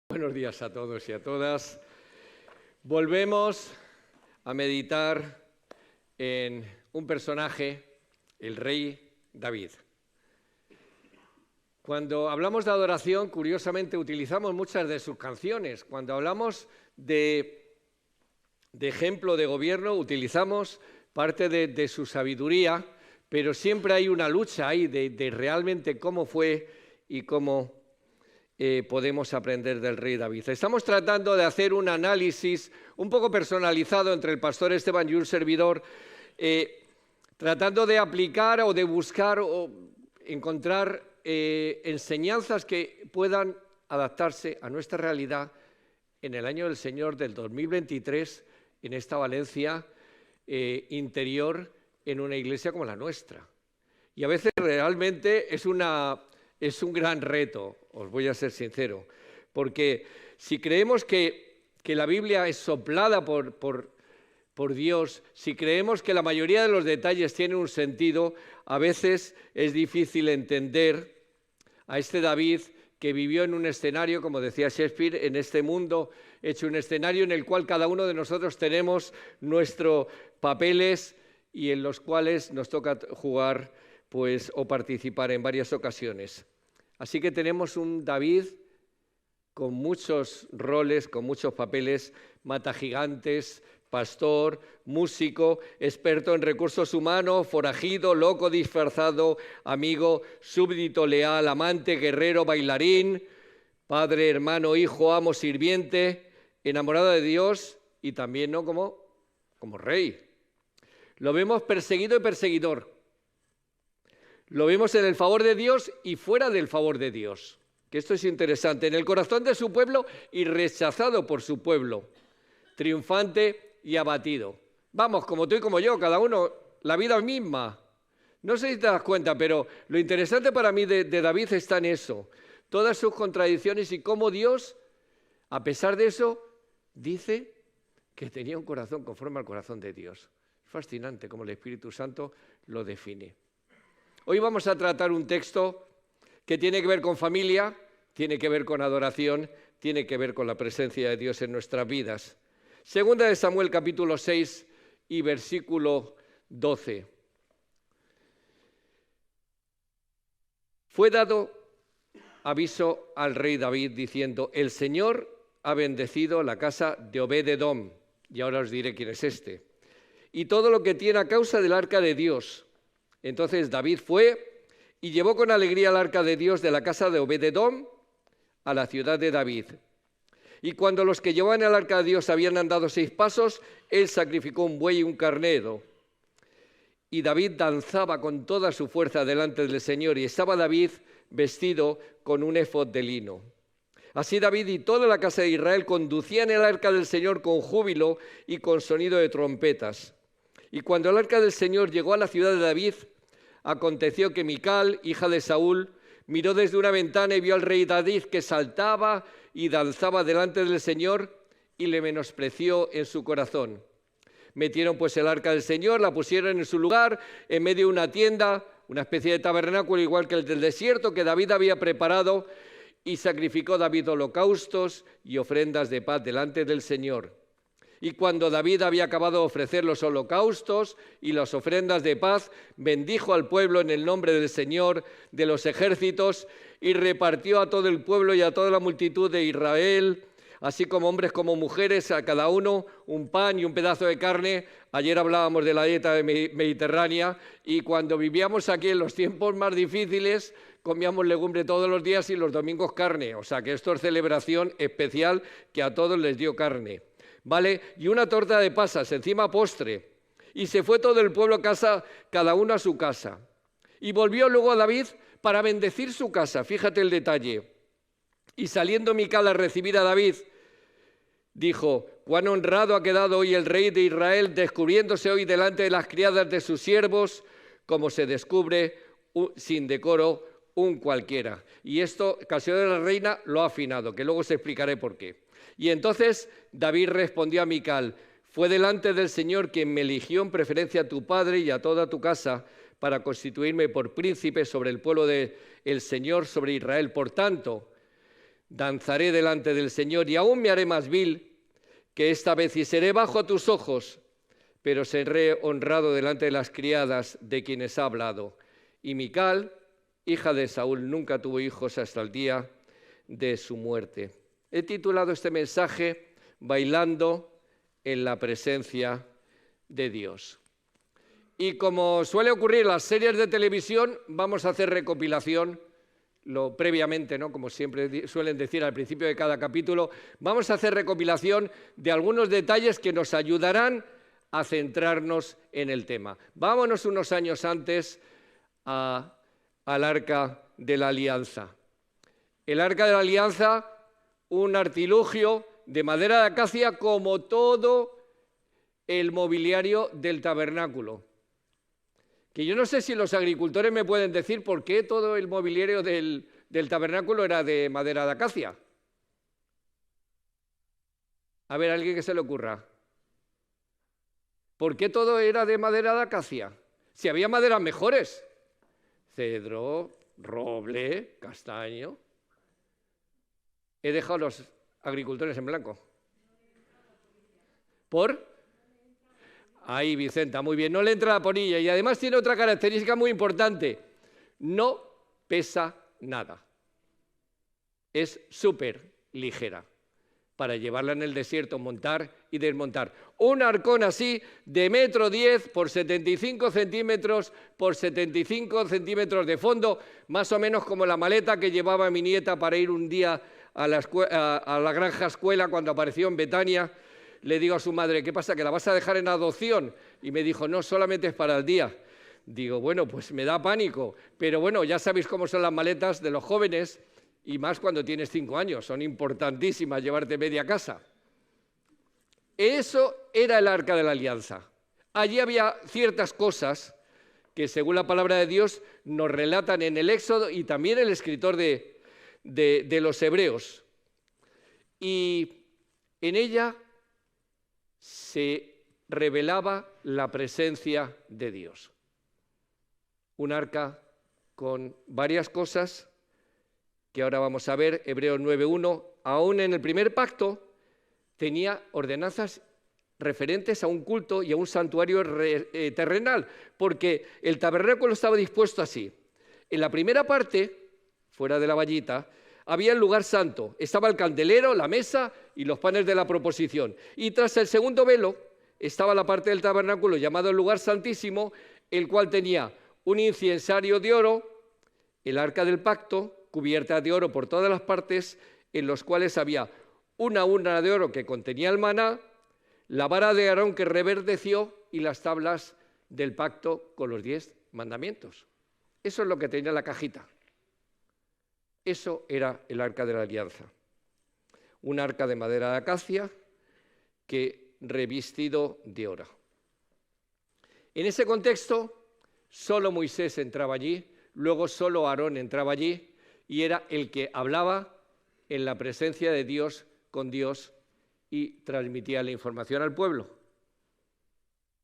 Buenos días a todos y a todas. Volvemos a meditar en un personaje, el rey David. Cuando hablamos de adoración, curiosamente utilizamos muchas de sus canciones. Cuando hablamos de ejemplo de gobierno, utilizamos parte de su sabiduría, pero siempre hay una lucha ahí de realmente cómo fue y cómo podemos aprender del rey David. Estamos tratando de hacer un análisis un poco personalizado entre el pastor Esteban y un servidor, tratando de aplicar o de buscar o encontrar enseñanzas que puedan adaptarse a nuestra realidad en el año del Señor del 2023, en esta Valencia interior, en una iglesia como la nuestra. Y a veces realmente es un gran reto, os voy a ser sincero, porque si creemos que la Biblia es soplada por Dios, si creemos que la mayoría de los detalles tienen un sentido, a veces es difícil entender a este David que vivió en un escenario, como decía Shakespeare, en este mundo hecho un escenario en el cual cada uno de nosotros tenemos nuestros papeles y en los cuales nos toca jugar o participar en varias ocasiones. Así que tenemos un David con muchos roles, con muchos papeles: matagigantes, pastor, músico, experto en recursos humanos, forajido, loco disfrazado, amigo, súbdito leal, amante, guerrero, bailarín, padre, hermano, hijo, amo, sirviente, enamorado de Dios y también ¿no? como rey. Lo vemos perseguido y perseguidor. Lo vemos en el favor de Dios y fuera del favor de Dios, que esto es interesante, en el corazón de su pueblo y rechazado por su pueblo, triunfante y abatido. Vamos, como tú y como yo, cada uno, la vida misma. No sé si te das cuenta, pero lo interesante para mí de David está en eso, todas sus contradicciones y cómo Dios, a pesar de eso, dice que tenía un corazón conforme al corazón de Dios. Es fascinante cómo el Espíritu Santo lo define. Hoy vamos a tratar un texto que tiene que ver con familia, tiene que ver con adoración, tiene que ver con la presencia de Dios en nuestras vidas. Segunda de Samuel, capítulo 6 y versículo 12. Fue dado aviso al rey David diciendo: el Señor ha bendecido la casa de Obed-edom, y ahora os diré quién es este, y todo lo que tiene a causa del arca de Dios. Entonces David fue y llevó con alegría el arca de Dios de la casa de Obed-edom a la ciudad de David. Y cuando los que llevaban el arca de Dios habían andado 6 pasos, él sacrificó un buey y un carnero. Y David danzaba con toda su fuerza delante del Señor, y estaba David vestido con un efod de lino. Así David y toda la casa de Israel conducían el arca del Señor con júbilo y con sonido de trompetas. Y cuando el arca del Señor llegó a la ciudad de David, aconteció que Mical, hija de Saúl, miró desde una ventana y vio al rey David que saltaba y danzaba delante del Señor y le menospreció en su corazón. Metieron pues el arca del Señor, la pusieron en su lugar, en medio de una tienda, una especie de tabernáculo igual que el del desierto que David había preparado, y sacrificó David holocaustos y ofrendas de paz delante del Señor. Y cuando David había acabado de ofrecer los holocaustos y las ofrendas de paz, bendijo al pueblo en el nombre del Señor de los ejércitos y repartió a todo el pueblo y a toda la multitud de Israel, así como hombres como mujeres, a cada uno un pan y un pedazo de carne. Ayer hablábamos de la dieta mediterránea y cuando vivíamos aquí en los tiempos más difíciles comíamos legumbre todos los días y los domingos carne. O sea que esto es celebración especial que a todos les dio carne. ¿Vale? Y una torta de pasas, encima postre. Y se fue todo el pueblo a casa, cada uno a su casa. Y volvió luego a David para bendecir su casa. Fíjate el detalle. Y saliendo Mical a recibir a David, dijo: cuán honrado ha quedado hoy el rey de Israel, descubriéndose hoy delante de las criadas de sus siervos, como se descubre sin decoro un cualquiera. Y esto, Casio de la Reina lo ha afinado, que luego os explicaré por qué. Y entonces David respondió a Mical: fue delante del Señor quien me eligió en preferencia a tu padre y a toda tu casa para constituirme por príncipe sobre el pueblo del Señor, sobre Israel. Por tanto, Danzaré delante del Señor y aún me haré más vil que esta vez y seré bajo a tus ojos, pero seré honrado delante de las criadas de quienes ha hablado. Y Mical, hija de Saúl, nunca tuvo hijos hasta el día de su muerte. He titulado este mensaje Bailando en la presencia de Dios. Y como suele ocurrir en las series de televisión, vamos a hacer recopilación previamente, ¿no? Como siempre suelen decir al principio de cada capítulo, vamos a hacer recopilación de algunos detalles que nos ayudarán a centrarnos en el tema. Vámonos unos años antes al Arca de la Alianza. El Arca de la Alianza, un artilugio de madera de acacia como todo el mobiliario del tabernáculo. Que yo no sé si los agricultores me pueden decir por qué todo el mobiliario del tabernáculo era de madera de acacia. A ver, alguien que se le ocurra. ¿Por qué todo era de madera de acacia? Si había maderas mejores. Cedro, roble, castaño. He dejado a los agricultores en blanco. ¿Por? Ahí, Vicenta, muy bien. No le entra la polilla y además tiene otra característica muy importante. No pesa nada. Es súper ligera para llevarla en el desierto, montar y desmontar. Un arcón así de 1,10 m por 75 centímetros por 75 centímetros de fondo, más o menos como la maleta que llevaba mi nieta para ir un día a la granja escuela cuando apareció en Betania. Le digo a su madre, ¿qué pasa, que la vas a dejar en adopción? Y me dijo, no, solamente es para el día. Digo, bueno, pues me da pánico, pero bueno, ya sabéis cómo son las maletas de los jóvenes, y más cuando tienes 5 años, son importantísimas llevarte media casa. Eso era el Arca de la Alianza. Allí había ciertas cosas que, según la palabra de Dios, nos relatan en el Éxodo y también el escritor de los Hebreos. Y en ella se revelaba la presencia de Dios. Un arca con varias cosas que ahora vamos a ver. Hebreos 9:1, aún en el primer pacto tenía ordenanzas referentes a un culto y a un santuario terrenal, porque el tabernáculo estaba dispuesto así. En la primera parte, fuera de la vallita, había el lugar santo, estaba el candelero, la mesa y los panes de la proposición. Y tras el segundo velo estaba la parte del tabernáculo llamado el lugar santísimo, el cual tenía un incensario de oro, el arca del pacto, cubierta de oro por todas las partes, en los cuales había una urna de oro que contenía el maná, la vara de Aarón que reverdeció y las tablas del pacto con los 10 mandamientos. Eso es lo que tenía la cajita. Eso era el Arca de la Alianza. Un arca de madera de acacia que revestido de oro. En ese contexto, solo Moisés entraba allí, luego solo Aarón entraba allí y era el que hablaba en la presencia de Dios con Dios y transmitía la información al pueblo.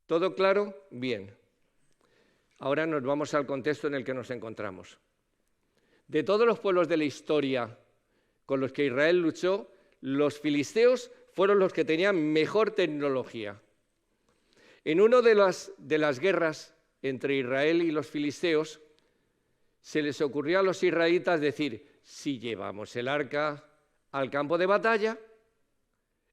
¿Todo claro? Bien. Ahora nos vamos al contexto en el que nos encontramos. De todos los pueblos de la historia con los que Israel luchó, los filisteos fueron los que tenían mejor tecnología. En una de las guerras entre Israel y los filisteos, se les ocurrió a los israelitas decir, si llevamos el arca al campo de batalla,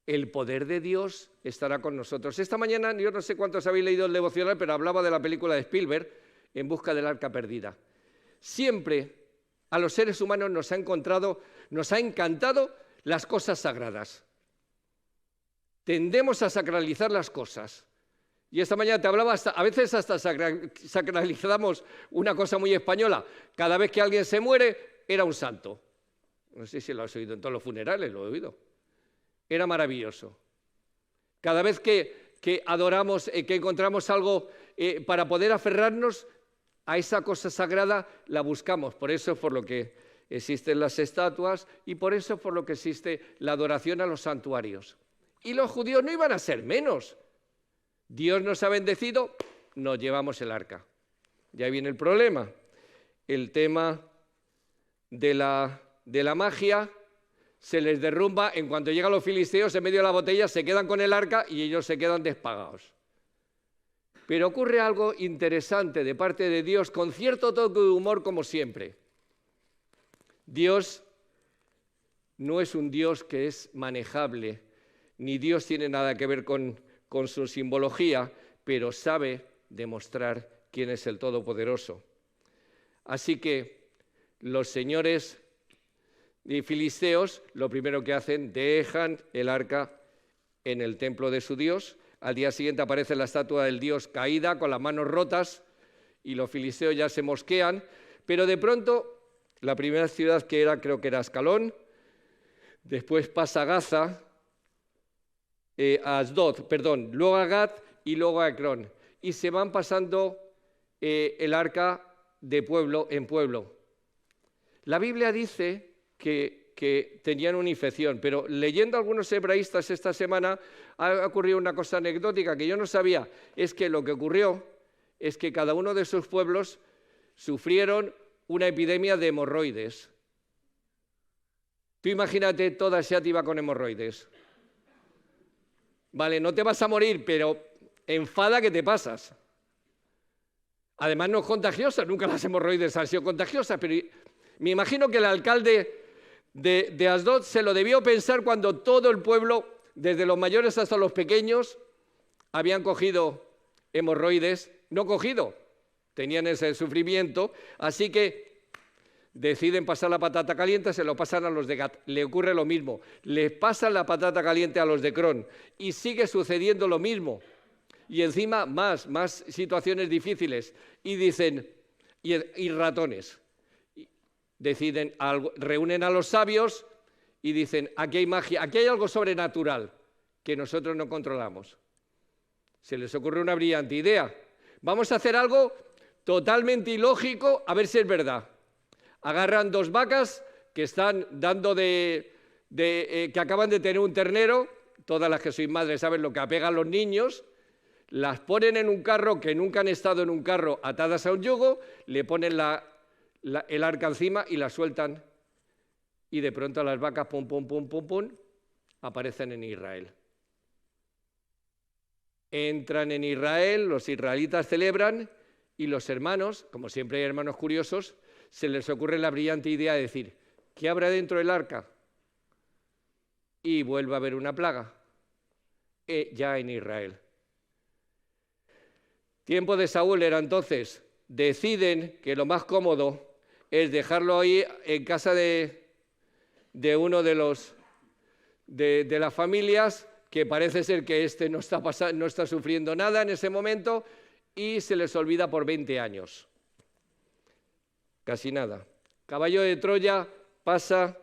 el poder de Dios estará con nosotros. Esta mañana, yo no sé cuántos habéis leído el devocional, pero hablaba de la película de Spielberg, En busca del arca perdida. Siempre a los seres humanos nos ha encantado las cosas sagradas. Tendemos a sacralizar las cosas. Y esta mañana te hablaba, a veces hasta sacralizamos una cosa muy española. Cada vez que alguien se muere, era un santo. No sé si lo has oído en todos los funerales, lo he oído. Era maravilloso. Cada vez que adoramos, que encontramos algo para poder aferrarnos a esa cosa sagrada, la buscamos. Por eso es por lo que existen las estatuas y por eso es por lo que existe la adoración a los santuarios. Y los judíos no iban a ser menos. Dios nos ha bendecido, nos llevamos el arca. Ya viene el problema. El tema de la magia se les derrumba, en cuanto llegan los filisteos en medio de la botella, se quedan con el arca y ellos se quedan despagados. Pero ocurre algo interesante de parte de Dios, con cierto toque de humor como siempre. Dios no es un Dios que es manejable, ni Dios tiene nada que ver con su simbología, pero sabe demostrar quién es el Todopoderoso. Así que los señores y filisteos lo primero que hacen, dejan el arca en el templo de su Dios. Al día siguiente aparece la estatua del Dios caída con las manos rotas y los filisteos ya se mosquean, pero de pronto la primera ciudad creo que era Ascalón, después pasa a Gaza, a Asdod, luego a Gat y luego a Ecrón, y se van pasando el arca de pueblo en pueblo. La Biblia dice que tenían una infección, pero leyendo a algunos hebraístas esta semana ha ocurrido una cosa anecdótica que yo no sabía, es que lo que ocurrió es que cada uno de esos pueblos sufrieron una epidemia de hemorroides. Tú imagínate toda Xàtiva con hemorroides. Vale, no te vas a morir, pero enfada que te pasas. Además no es contagiosa, nunca las hemorroides han sido contagiosas, pero me imagino que el alcalde de Asdod se lo debió pensar cuando todo el pueblo, desde los mayores hasta los pequeños, habían cogido hemorroides, tenían ese sufrimiento, así que deciden pasar la patata caliente, se lo pasan a los de Gat, le ocurre lo mismo, les pasan la patata caliente a los de Ecrón y sigue sucediendo lo mismo. Y encima más situaciones difíciles, y dicen, y ratones. Deciden, reúnen a los sabios y dicen, aquí hay magia, aquí hay algo sobrenatural que nosotros no controlamos. Se les ocurre una brillante idea. Vamos a hacer algo totalmente ilógico, a ver si es verdad. Agarran 2 vacas que están dando que acaban de tener un ternero, todas las que sois madres saben lo que apegan los niños, las ponen en un carro que nunca han estado en un carro atadas a un yugo, le ponen el arca encima y la sueltan y de pronto las vacas pum, pum, pum, pum, pum, aparecen en Israel. Entran en Israel, los israelitas celebran y los hermanos, como siempre hay hermanos curiosos, se les ocurre la brillante idea de decir, ¿qué habrá dentro del arca? Y vuelve a haber una plaga, ya en Israel. Tiempo de Saúl era entonces, deciden que lo más cómodo es dejarlo ahí en casa de uno de las familias, que parece ser que no está sufriendo nada en ese momento, y se les olvida por 20 años. Casi nada. Caballo de Troya pasa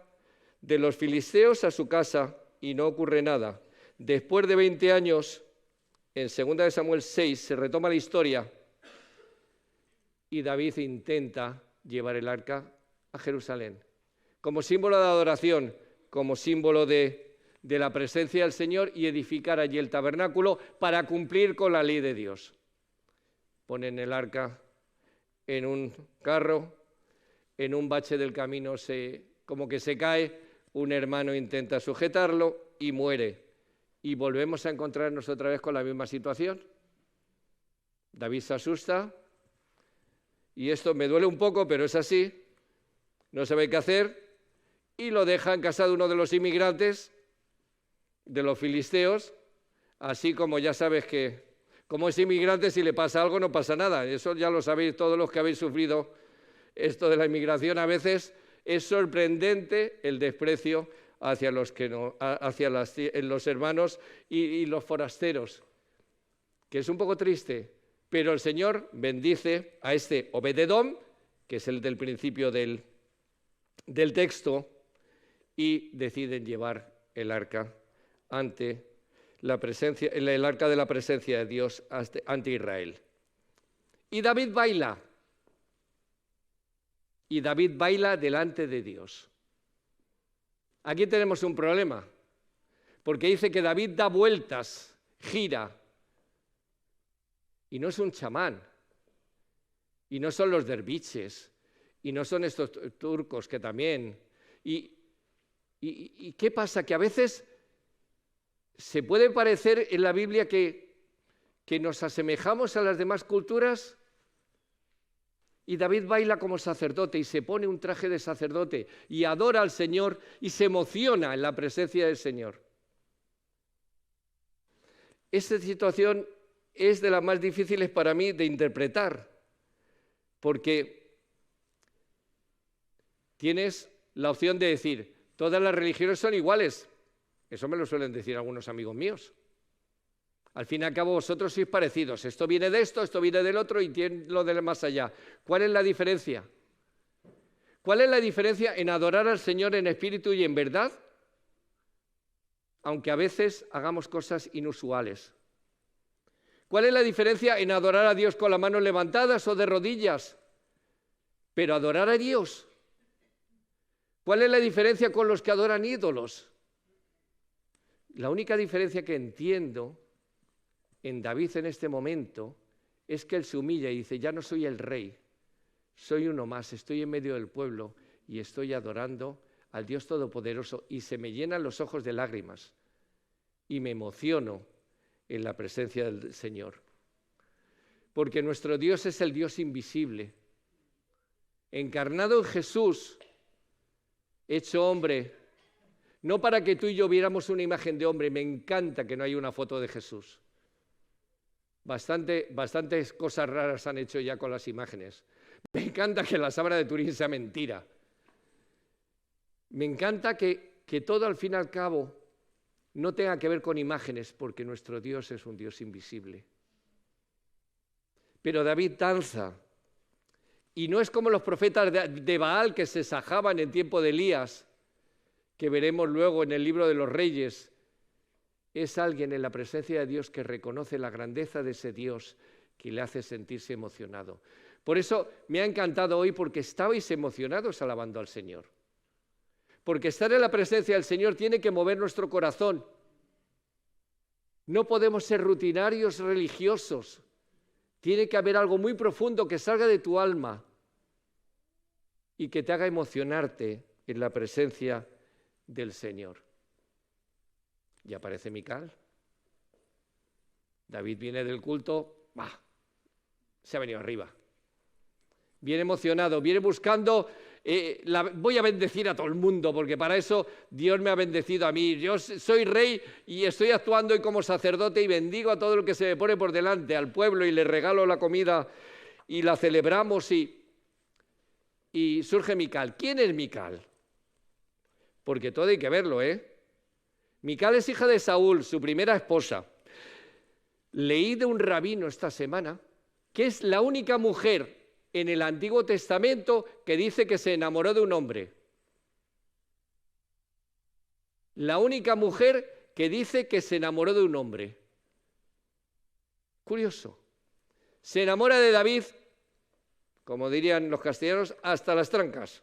de los filisteos a su casa y no ocurre nada. Después de 20 años, en 2 Samuel 6 se retoma la historia y David intenta llevar el arca a Jerusalén como símbolo de adoración, como símbolo de la presencia del Señor, y edificar allí el tabernáculo para cumplir con la ley de Dios. Ponen el arca en un carro, en un bache del camino como que se cae, un hermano intenta sujetarlo y muere. Y volvemos a encontrarnos otra vez con la misma situación. David se asusta, y esto me duele un poco, pero es así, no sabe qué hacer, y lo deja en casa de uno de los inmigrantes, de los filisteos, así como ya sabes que, como es inmigrante, si le pasa algo no pasa nada. Eso ya lo sabéis todos los que habéis sufrido esto de la inmigración. A veces es sorprendente el desprecio hacia los hermanos y los forasteros, que es un poco triste, pero el Señor bendice a este Obed-Edom, que es el del principio del texto, y deciden llevar el arca ante el arca de la presencia de Dios ante Israel. Y David baila delante de Dios. Aquí tenemos un problema, porque dice que David da vueltas, gira, y no es un chamán, y no son los derviches, y no son estos turcos que también, y ¿Y qué pasa? Que a veces se puede parecer en la Biblia que nos asemejamos a las demás culturas, y David baila como sacerdote y se pone un traje de sacerdote y adora al Señor y se emociona en la presencia del Señor. Esta situación es de las más difíciles para mí de interpretar, porque tienes la opción de decir, todas las religiones son iguales. Eso me lo suelen decir algunos amigos míos. Al fin y al cabo vosotros sois parecidos. Esto viene de esto viene del otro y tiene lo del más allá. ¿Cuál es la diferencia? ¿Cuál es la diferencia en adorar al Señor en espíritu y en verdad? Aunque a veces hagamos cosas inusuales. ¿Cuál es la diferencia en adorar a Dios con las manos levantadas o de rodillas? Pero adorar a Dios. ¿Cuál es la diferencia con los que adoran ídolos? La única diferencia que entiendo en David en este momento es que él se humilla y dice, ya no soy el rey, soy uno más, estoy en medio del pueblo y estoy adorando al Dios Todopoderoso y se me llenan los ojos de lágrimas y me emociono en la presencia del Señor. Porque nuestro Dios es el Dios invisible, encarnado en Jesús, hecho hombre, no para que tú y yo viéramos una imagen de hombre, me encanta que no haya una foto de Jesús. Bastantes cosas raras han hecho ya con las imágenes. Me encanta que la sábana de Turín sea mentira. Me encanta que todo al fin y al cabo no tenga que ver con imágenes, porque nuestro Dios es un Dios invisible. Pero David danza. Y no es como los profetas de Baal que se sajaban en tiempo de Elías, que veremos luego en el libro de los Reyes. Es alguien en la presencia de Dios que reconoce la grandeza de ese Dios que le hace sentirse emocionado. Por eso me ha encantado hoy, porque estabais emocionados alabando al Señor. Porque estar en la presencia del Señor tiene que mover nuestro corazón. No podemos ser rutinarios religiosos. Tiene que haber algo muy profundo que salga de tu alma y que te haga emocionarte en la presencia del Señor. Y aparece Mical. David viene del culto, se ha venido arriba. Viene emocionado, viene buscando, voy a bendecir a todo el mundo, porque para eso Dios me ha bendecido a mí. Yo soy rey y estoy actuando hoy como sacerdote y bendigo a todo el que se me pone por delante, al pueblo, y le regalo la comida y la celebramos y surge Mical. ¿Quién es Mical? Porque todo hay que verlo, Mical es hija de Saúl, su primera esposa. Leí de un rabino esta semana que es la única mujer en el Antiguo Testamento que dice que se enamoró de un hombre. La única mujer que dice que se enamoró de un hombre. Curioso. Se enamora de David, como dirían los castellanos, hasta las trancas.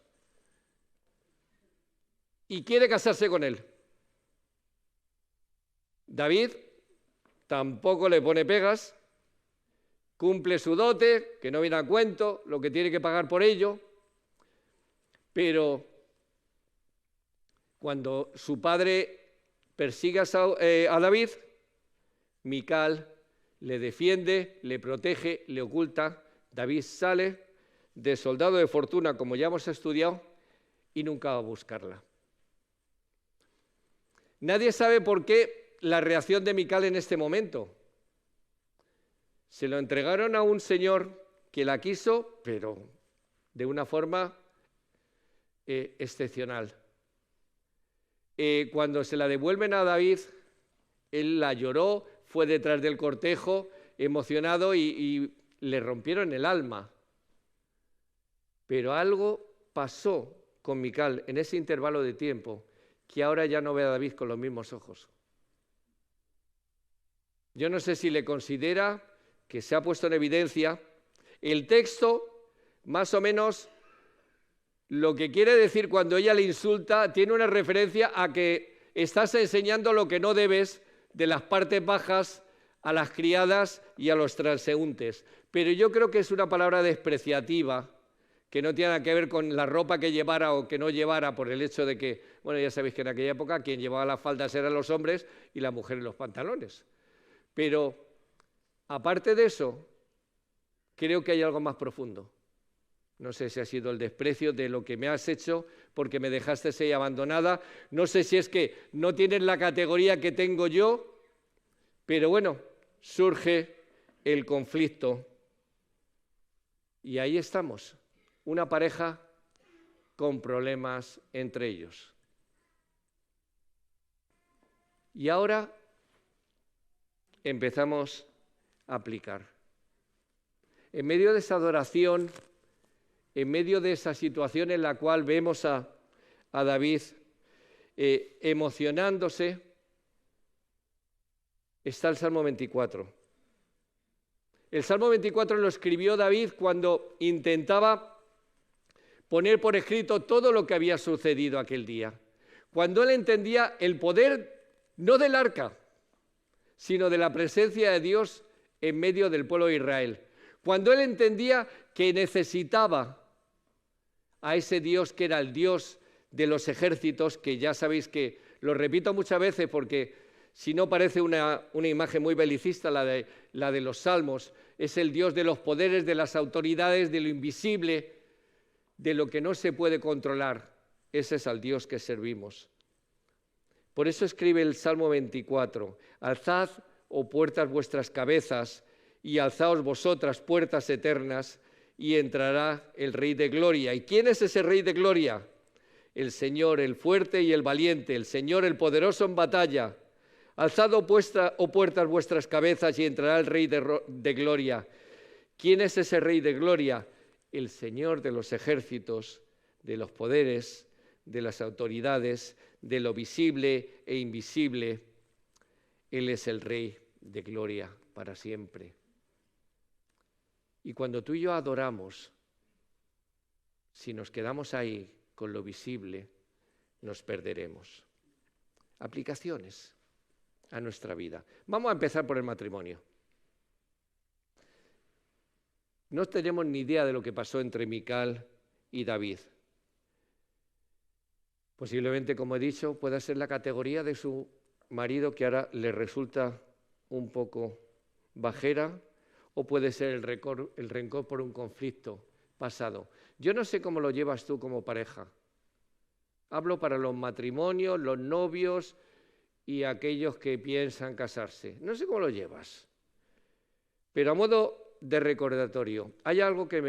Y quiere casarse con él. David tampoco le pone pegas, cumple su dote, que no viene a cuento, lo que tiene que pagar por ello, pero cuando su padre persigue a David, Mical le defiende, le protege, le oculta. David sale de soldado de fortuna, como ya hemos estudiado, y nunca va a buscarla. Nadie sabe por qué la reacción de Mical en este momento. Se lo entregaron a un señor que la quiso, pero de una forma excepcional. Cuando se la devuelven a David, él la lloró, fue detrás del cortejo, emocionado, y le rompieron el alma. Pero algo pasó con Mical en ese intervalo de tiempo, que ahora ya no ve a David con los mismos ojos. Yo no sé si le considera que se ha puesto en evidencia. El texto, más o menos, lo que quiere decir cuando ella le insulta, tiene una referencia a que estás enseñando lo que no debes de las partes bajas a las criadas y a los transeúntes. Pero yo creo que es una palabra despreciativa que no tiene nada que ver con la ropa que llevara o que no llevara, por el hecho de que, bueno, ya sabéis que en aquella época quien llevaba las faldas eran los hombres y las mujeres los pantalones. Pero, aparte de eso, creo que hay algo más profundo. No sé si ha sido el desprecio de lo que me has hecho porque me dejaste ahí abandonada. No sé si es que no tienes la categoría que tengo yo, pero bueno, surge el conflicto. Y ahí estamos, una pareja con problemas entre ellos. Y ahora empezamos a aplicar. En medio de esa adoración, en medio de esa situación en la cual vemos a David emocionándose, está el Salmo 24. El Salmo 24 lo escribió David cuando intentaba poner por escrito todo lo que había sucedido aquel día. Cuando él entendía el poder, no del arca, sino de la presencia de Dios en medio del pueblo de Israel. Cuando él entendía que necesitaba a ese Dios que era el Dios de los ejércitos, que ya sabéis que lo repito muchas veces porque si no parece una imagen muy belicista la de los salmos, es el Dios de los poderes, de las autoridades, de lo invisible, de lo que no se puede controlar. Ese es al Dios que servimos. Por eso escribe el Salmo 24, alzad, oh puertas, vuestras cabezas, y alzaos vosotras, puertas eternas, y entrará el Rey de Gloria. ¿Y quién es ese Rey de Gloria? El Señor, el fuerte y el valiente, el Señor, el poderoso en batalla. Alzad, oh puertas, vuestras cabezas, y entrará el Rey de Gloria. ¿Quién es ese Rey de Gloria? El Señor de los ejércitos, de los poderes, de las autoridades, de lo visible e invisible. Él es el Rey de Gloria para siempre. Y cuando tú y yo adoramos, si nos quedamos ahí con lo visible, nos perderemos. Aplicaciones a nuestra vida. Vamos a empezar por el matrimonio. No tenemos ni idea de lo que pasó entre Mical y David. Posiblemente, como he dicho, pueda ser la categoría de su marido que ahora le resulta un poco bajera, o puede ser el rencor por un conflicto pasado. Yo no sé cómo lo llevas tú como pareja. Hablo para los matrimonios, los novios y aquellos que piensan casarse. No sé cómo lo llevas. Pero a modo de recordatorio, hay algo que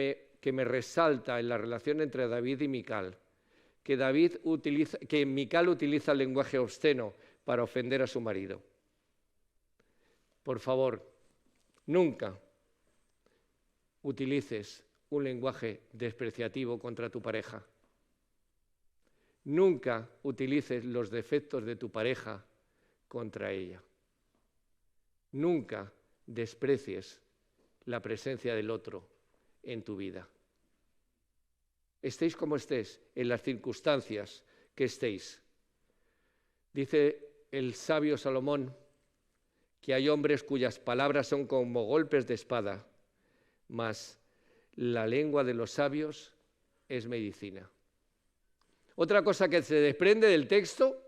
me resalta en la relación entre David y Mical, que Mical utiliza el lenguaje obsceno para ofender a su marido. Por favor, nunca utilices un lenguaje despreciativo contra tu pareja. Nunca utilices los defectos de tu pareja contra ella. Nunca desprecies la presencia del otro en tu vida. Estéis como estés, en las circunstancias que estéis. Dice el sabio Salomón que hay hombres cuyas palabras son como golpes de espada, mas la lengua de los sabios es medicina. Otra cosa que se desprende del texto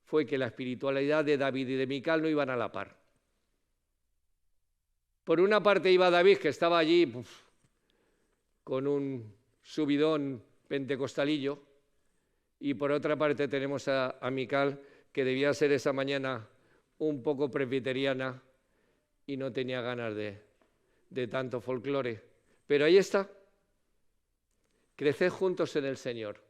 fue que la espiritualidad de David y de Mical no iban a la par. Por una parte iba David, que estaba allí con un subidón pentecostalillo, y por otra parte tenemos a Mical, que debía ser esa mañana un poco presbiteriana y no tenía ganas de tanto folclore. Pero ahí está. Creced juntos en el Señor.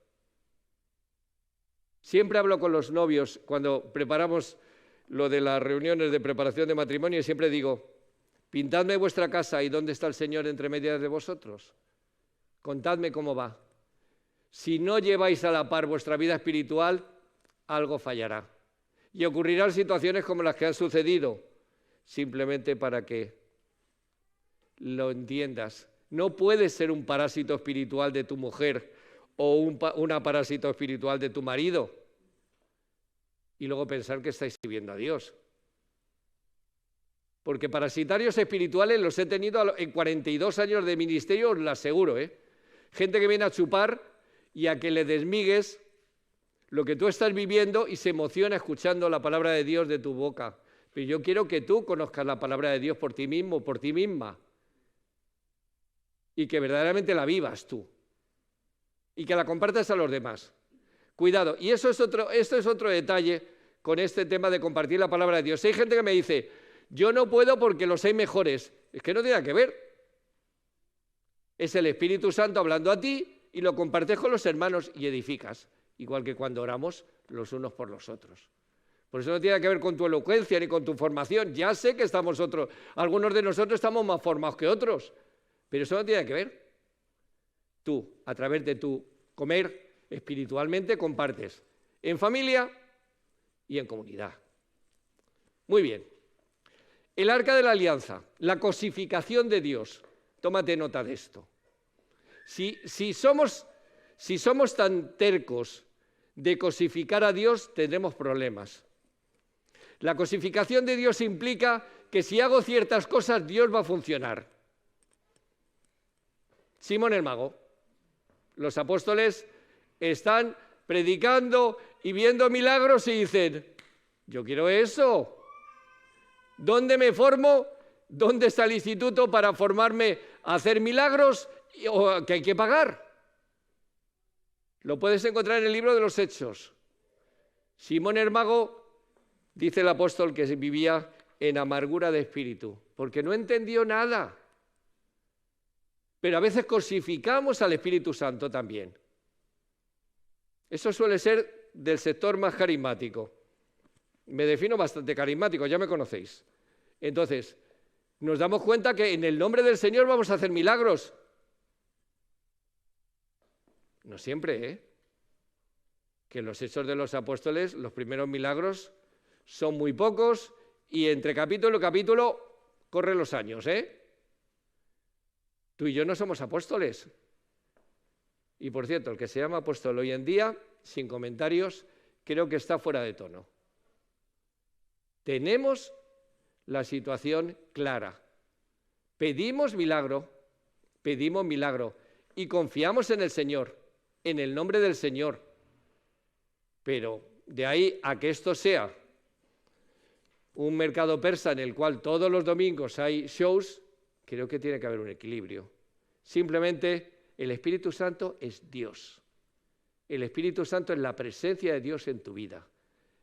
Siempre hablo con los novios cuando preparamos lo de las reuniones de preparación de matrimonio y siempre digo, pintadme vuestra casa y dónde está el Señor entre medias de vosotros. Contadme cómo va. Si no lleváis a la par vuestra vida espiritual, algo fallará. Y ocurrirán situaciones como las que han sucedido, simplemente para que lo entiendas. No puedes ser un parásito espiritual de tu mujer o una parásito espiritual de tu marido y luego pensar que estáis sirviendo a Dios. Porque parasitarios espirituales los he tenido en 42 años de ministerio, os lo aseguro, Gente que viene a chupar y a que le desmigues lo que tú estás viviendo y se emociona escuchando la palabra de Dios de tu boca. Pero yo quiero que tú conozcas la palabra de Dios por ti mismo, por ti misma. Y que verdaderamente la vivas tú. Y que la compartas a los demás. Cuidado. Y esto es otro detalle con este tema de compartir la palabra de Dios. Hay gente que me dice, yo no puedo porque los hay mejores. Es que no tiene nada que ver. Es el Espíritu Santo hablando a ti y lo compartes con los hermanos y edificas. Igual que cuando oramos los unos por los otros. Por eso no tiene que ver con tu elocuencia ni con tu formación. Ya sé que algunos de nosotros estamos más formados que otros, pero eso no tiene que ver. Tú, a través de tu comer espiritualmente, compartes en familia y en comunidad. Muy bien. El arca de la alianza, la cosificación de Dios. Tómate nota de esto. Si somos tan tercos de cosificar a Dios, tendremos problemas. La cosificación de Dios implica que si hago ciertas cosas, Dios va a funcionar. Simón el Mago. Los apóstoles están predicando y viendo milagros y dicen, yo quiero eso. ¿Dónde me formo? ¿Dónde está el instituto para formarme a hacer milagros o que hay que pagar? Lo puedes encontrar en el libro de los Hechos. Simón el Mago, dice el apóstol, que vivía en amargura de espíritu, porque no entendió nada. Pero a veces cosificamos al Espíritu Santo también. Eso suele ser del sector más carismático. Me defino bastante carismático, ya me conocéis. Entonces, nos damos cuenta que en el nombre del Señor vamos a hacer milagros. No siempre, ¿eh? Que en los Hechos de los Apóstoles los primeros milagros son muy pocos y entre capítulo y capítulo corren los años, ¿eh? Tú y yo no somos apóstoles. Y por cierto, el que se llama apóstol hoy en día, sin comentarios, creo que está fuera de tono. Tenemos la situación clara. Pedimos milagro y confiamos en el Señor, en el nombre del Señor. Pero de ahí a que esto sea un mercado persa en el cual todos los domingos hay shows, creo que tiene que haber un equilibrio. Simplemente el Espíritu Santo es Dios. El Espíritu Santo es la presencia de Dios en tu vida.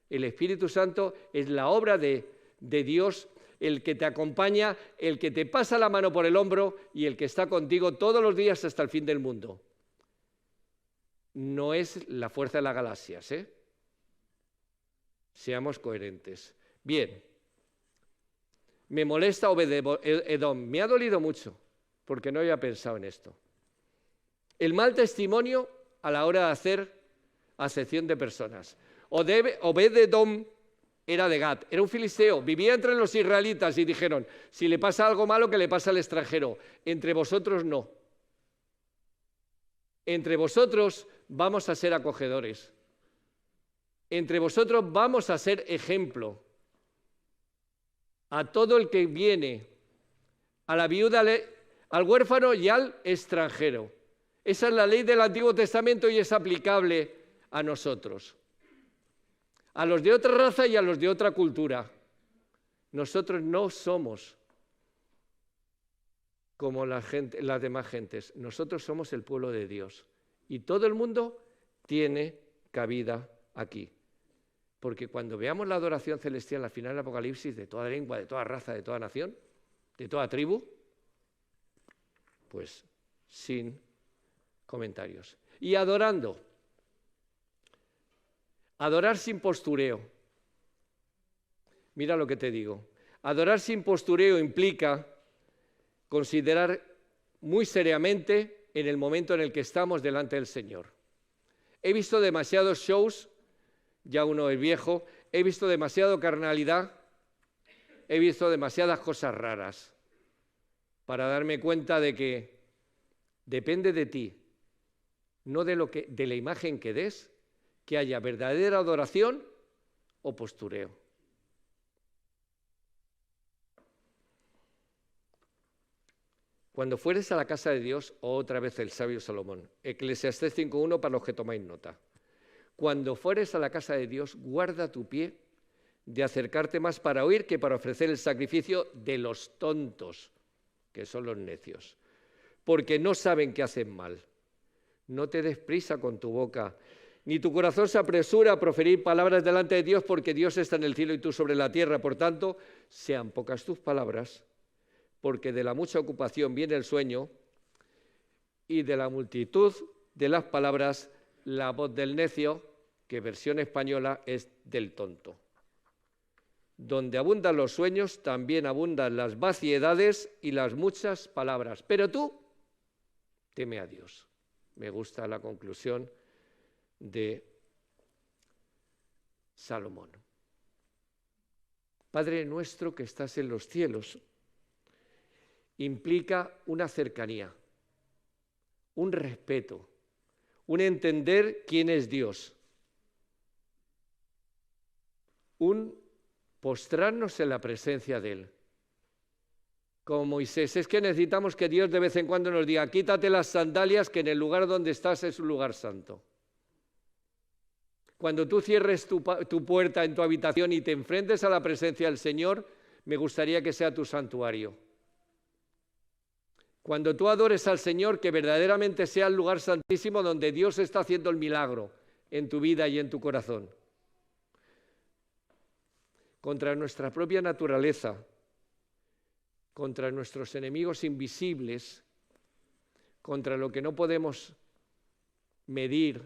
El Espíritu Santo es la obra de Dios, el que te acompaña, el que te pasa la mano por el hombro y el que está contigo todos los días hasta el fin del mundo. No es la fuerza de las galaxias, ¿eh? Seamos coherentes. Bien. Me molesta Obed-Edom. Me ha dolido mucho porque no había pensado en esto. El mal testimonio a la hora de hacer acepción de personas. Obed-Edom era de Gat, era un filisteo, vivía entre los israelitas y dijeron, si le pasa algo malo, que le pasa al extranjero. Entre vosotros no. Entre vosotros vamos a ser acogedores. Entre vosotros vamos a ser ejemplo. A todo el que viene, a la viuda, al huérfano y al extranjero. Esa es la ley del Antiguo Testamento y es aplicable a nosotros. A los de otra raza y a los de otra cultura. Nosotros no somos como las demás gentes. Nosotros somos el pueblo de Dios. Y todo el mundo tiene cabida aquí. Porque cuando veamos la adoración celestial al final del Apocalipsis, de toda lengua, de toda raza, de toda nación, de toda tribu, pues sin comentarios. Y adorando. Adorar sin postureo. Mira lo que te digo. Adorar sin postureo implica considerar muy seriamente en el momento en el que estamos delante del Señor. He visto demasiados shows, ya uno es viejo, he visto demasiada carnalidad, he visto demasiadas cosas raras para darme cuenta de que depende de ti, no de la imagen que des, que haya verdadera adoración o postureo. Cuando fueres a la casa de Dios, otra vez el sabio Salomón, Eclesiastés 5:1 para los que tomáis nota. Cuando fueres a la casa de Dios, guarda tu pie de acercarte más para oír que para ofrecer el sacrificio de los tontos, que son los necios, porque no saben que hacen mal. No te des prisa con tu boca, ni tu corazón se apresura a proferir palabras delante de Dios, porque Dios está en el cielo y tú sobre la tierra. Por tanto, sean pocas tus palabras, porque de la mucha ocupación viene el sueño, y de la multitud de las palabras la voz del necio, que versión española es del tonto. Donde abundan los sueños, también abundan las vaciedades y las muchas palabras. Pero tú, teme a Dios. Me gusta la conclusión de Salomón. Padre nuestro que estás en los cielos, implica una cercanía, un respeto, un entender quién es Dios, un postrarnos en la presencia de Él. Como Moisés, es que necesitamos que Dios de vez en cuando nos diga, quítate las sandalias que en el lugar donde estás es un lugar santo. Cuando tú cierres tu puerta en tu habitación y te enfrentes a la presencia del Señor, me gustaría que sea tu santuario. Cuando tú adores al Señor, que verdaderamente sea el lugar santísimo donde Dios está haciendo el milagro en tu vida y en tu corazón. Contra nuestra propia naturaleza, contra nuestros enemigos invisibles, contra lo que no podemos medir,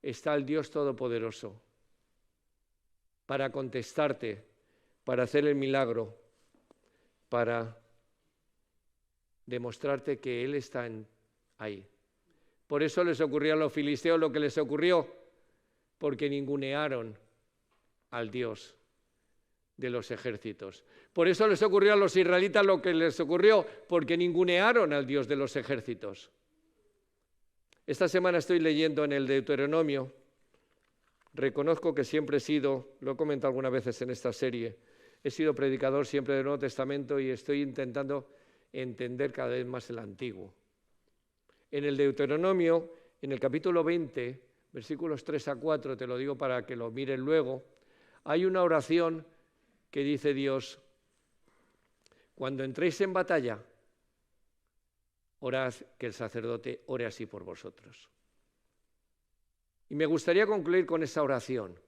está el Dios Todopoderoso para contestarte, para hacer el milagro, para demostrarte que Él está ahí. Por eso les ocurrió a los filisteos lo que les ocurrió, porque ningunearon al Dios de los ejércitos. Por eso les ocurrió a los israelitas lo que les ocurrió, porque ningunearon al Dios de los ejércitos. Esta semana estoy leyendo en el Deuteronomio. Reconozco que siempre he sido, lo he comentado algunas veces en esta serie, he sido predicador siempre del Nuevo Testamento y estoy intentando entender cada vez más el Antiguo. En el Deuteronomio, en el capítulo 20, versículos 3 a 4, te lo digo para que lo miren luego, hay una oración que dice Dios, cuando entréis en batalla, orad que el sacerdote ore así por vosotros. Y me gustaría concluir con esa oración,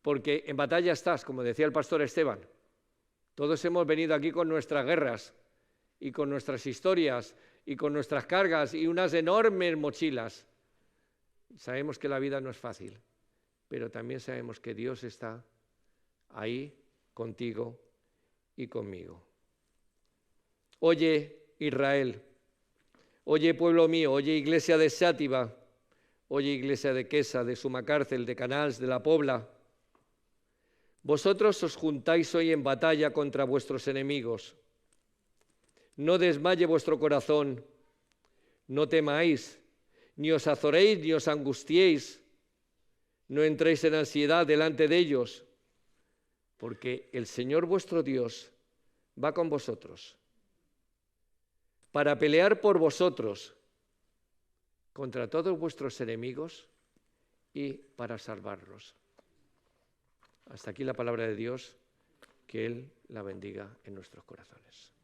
porque en batalla estás, como decía el pastor Esteban. Todos hemos venido aquí con nuestras guerras y con nuestras historias y con nuestras cargas y unas enormes mochilas. Sabemos que la vida no es fácil, pero también sabemos que Dios está ahí contigo y conmigo. Oye, Israel, oye, pueblo mío, oye, iglesia de Xàtiva, oye, iglesia de Quesa, de Sumacárcel, de Canals, de La Pobla. Vosotros os juntáis hoy en batalla contra vuestros enemigos. No desmaye vuestro corazón, no temáis, ni os azoréis, ni os angustiéis, no entréis en ansiedad delante de ellos, porque el Señor vuestro Dios va con vosotros para pelear por vosotros contra todos vuestros enemigos y para salvarlos. Hasta aquí la palabra de Dios, que Él la bendiga en nuestros corazones.